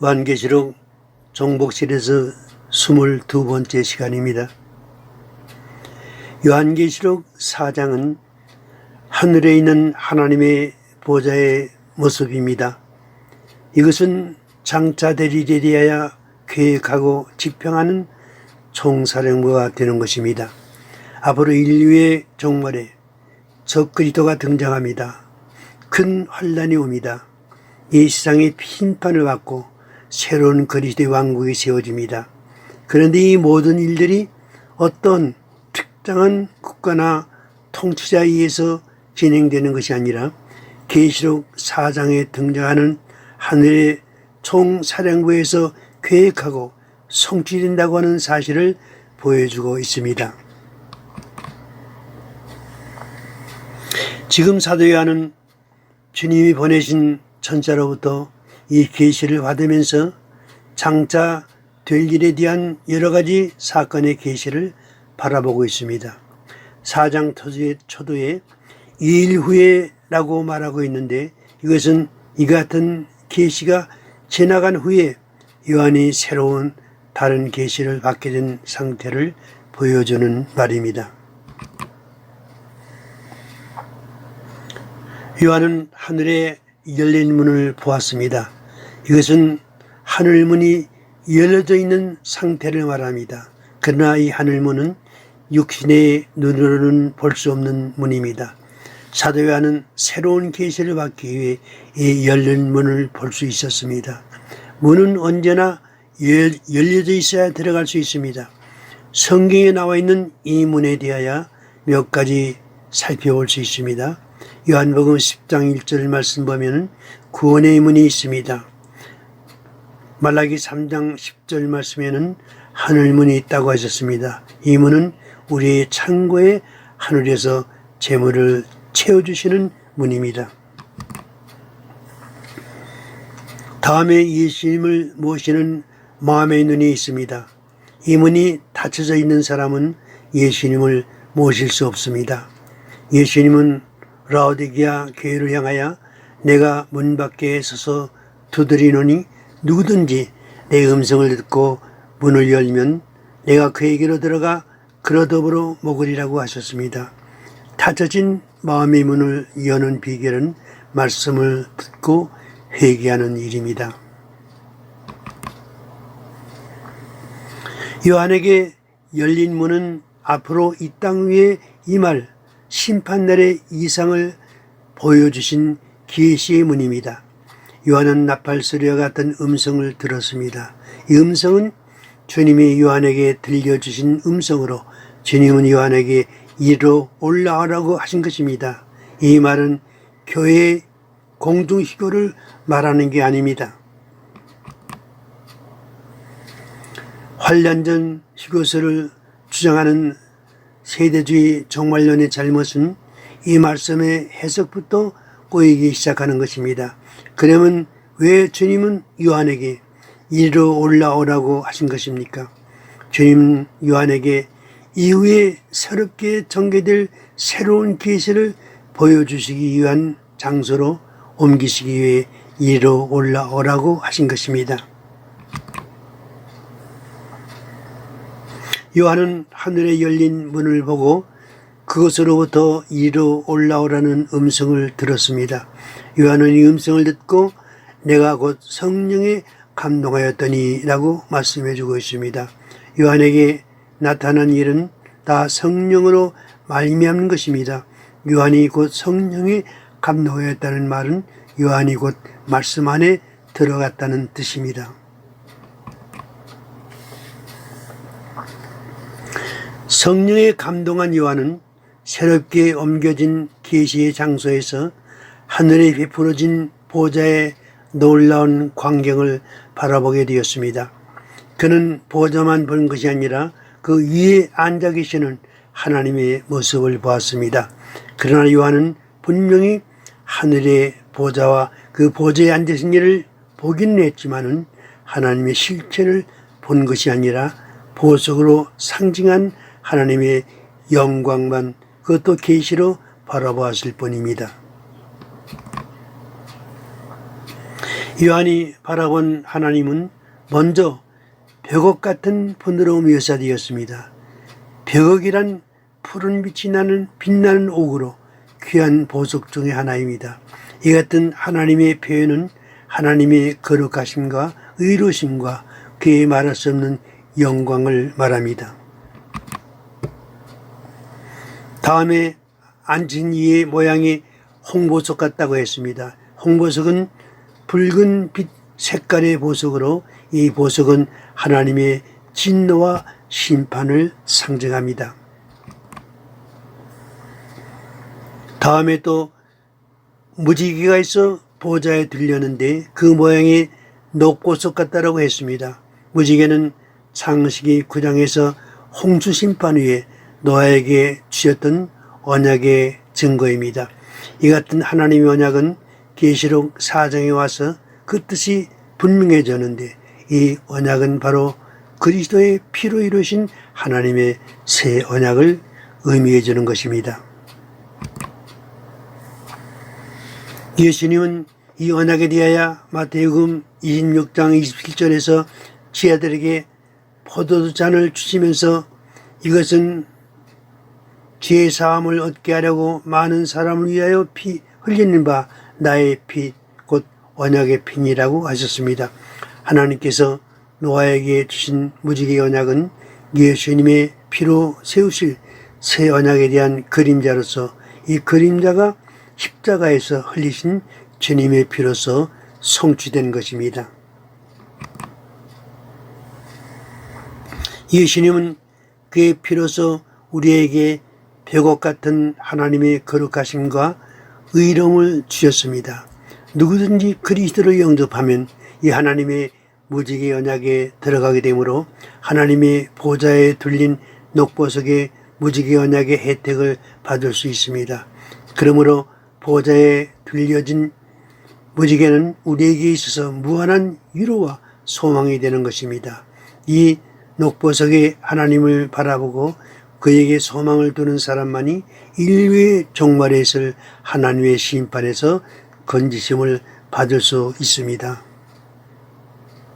요한계시록 종복실에서 22번째 시간입니다. 요한계시록 4장은 하늘에 있는 하나님의 보좌의 모습입니다. 이것은 장차 될 일에 대하여 계획하고 집행하는 총사령부가 되는 것입니다. 앞으로 인류의 종말에 적 그리스도가 등장합니다. 큰 환란이 옵니다. 이 세상의 심판을 받고 새로운 그리스도의 왕국이 세워집니다. 그런데 이 모든 일들이 어떤 특정한 국가나 통치자에 의해서 진행되는 것이 아니라 계시록 4장에 등장하는 하늘의 총사령부에서 계획하고 성취된다고 하는 사실을 보여주고 있습니다. 지금 사도 요한은 주님이 보내신 천사로부터 이 계시를 받으면서 장차 될 일에 대한 여러 가지 사건의 계시를 바라보고 있습니다. 4장 초도에 2일 후에라고 말하고 있는데 이것은 이 같은 계시가 지나간 후에 요한이 새로운 다른 계시를 받게 된 상태를 보여주는 말입니다. 요한은 하늘에 열린 문을 보았습니다. 이것은 하늘문이 열려져 있는 상태를 말합니다. 그러나 이 하늘문은 육신의 눈으로는 볼 수 없는 문입니다. 사도 요한은 새로운 계시를 받기 위해 이 열린 문을 볼 수 있었습니다. 문은 언제나 열려져 있어야 들어갈 수 있습니다. 성경에 나와 있는 이 문에 대하여 몇 가지 살펴볼 수 있습니다. 요한복음 10장 1절 말씀 보면 구원의 문이 있습니다. 말라기 3장 10절 말씀에는 하늘문이 있다고 하셨습니다. 이 문은 우리의 창고에 하늘에서 재물을 채워주시는 문입니다. 다음에 예수님을 모시는 마음의 눈이 있습니다. 이 문이 닫혀져 있는 사람은 예수님을 모실 수 없습니다. 예수님은 라오디게아 교회를 향하여 내가 문 밖에 서서 두드리노니 누구든지 내 음성을 듣고 문을 열면 내가 그에게로 들어가 그로 더불어 먹으리라고 하셨습니다. 닫혀진 마음의 문을 여는 비결은 말씀을 듣고 회개하는 일입니다. 요한에게 열린 문은 앞으로 이 땅 위에 임할 심판날의 이상을 보여주신 계시의 문입니다. 요한은 나팔소리와 같은 음성을 들었습니다. 이 음성은 주님이 요한에게 들려주신 음성으로 주님은 요한에게 이리로 올라오라고 하신 것입니다. 이 말은 교회의 공중희고를 말하는 게 아닙니다. 환란전 희고서를 주장하는 세대주의 종말론의 잘못은 이 말씀의 해석부터 꼬이기 시작하는 것입니다. 그러면 왜 주님은 요한에게 이리로 올라오라고 하신 것입니까? 주님은 요한에게 이후에 새롭게 전개될 새로운 계시를 보여주시기 위한 장소로 옮기시기 위해 이리로 올라오라고 하신 것입니다. 요한은 하늘에 열린 문을 보고 그것으로부터 이리로 올라오라는 음성을 들었습니다. 요한은 이 음성을 듣고 내가 곧 성령에 감동하였더니 라고 말씀해 주고 있습니다. 요한에게 나타난 일은 다 성령으로 말미암는 것입니다. 요한이 곧 성령에 감동하였다는 말은 요한이 곧 말씀 안에 들어갔다는 뜻입니다. 성령에 감동한 요한은 새롭게 옮겨진 계시의 장소에서 하늘에 베풀어진 보좌의 놀라운 광경을 바라보게 되었습니다. 그는 보좌만 본 것이 아니라 그 위에 앉아 계시는 하나님의 모습을 보았습니다. 그러나 요한은 분명히 하늘의 보좌와 그 보좌에 앉으신 이를 보기는 했지만은 하나님의 실체를 본 것이 아니라 보석으로 상징한 하나님의 영광만 그것도 계시로 바라보았을 뿐입니다. 요한이 바라본 하나님은 먼저 벽옥 같은 부드러움 묘사되었습니다. 벽옥이란 푸른 빛이 나는 빛나는 옥으로 귀한 보석 중의 하나입니다. 이 같은 하나님의 표현은 하나님의 거룩하심과 의로심과 그의 말할 수 없는 영광을 말합니다. 다음에 앉은 이의 모양이 홍보석 같다고 했습니다. 홍보석은 붉은 빛 색깔의 보석으로 이 보석은 하나님의 진노와 심판을 상징합니다. 다음에 또 무지개가 있어 보좌에 들렸는데 그 모양이 녹보석 같다라고 했습니다. 무지개는 창세기 9장에서 홍수 심판 후에 노아에게 주셨던 언약의 증거입니다. 이 같은 하나님의 언약은 계시록 4장에 와서 그 뜻이 분명해졌는데 이 언약은 바로 그리스도의 피로 이루신 하나님의 새 언약을 의미해 주는 것입니다. 예수님은 이 언약에 대하여 마태복음 26장 27절에서 제자들에게 포도주 잔을 주시면서 이것은 죄 사함을 얻게 하려고 많은 사람을 위하여 피 흘리는 바 나의 피 곧 언약의 피니라고 하셨습니다. 하나님께서 노아에게 주신 무지개 언약은 예수님의 피로 세우실 새 언약에 대한 그림자로서 이 그림자가 십자가에서 흘리신 주님의 피로서 성취된 것입니다. 예수님은 그의 피로서 우리에게 벽옥 같은 하나님의 거룩하심과 의로움을 주셨습니다. 누구든지 그리스도를 영접하면 이 하나님의 무지개 언약에 들어가게 되므로 하나님의 보좌에 둘린 녹보석의 무지개 언약의 혜택을 받을 수 있습니다. 그러므로 보좌에 둘려진 무지개는 우리에게 있어서 무한한 위로와 소망이 되는 것입니다. 이 녹보석의 하나님을 바라보고 그에게 소망을 두는 사람만이 인류의 종말에 있을 하나님의 심판에서 건지심을 받을 수 있습니다.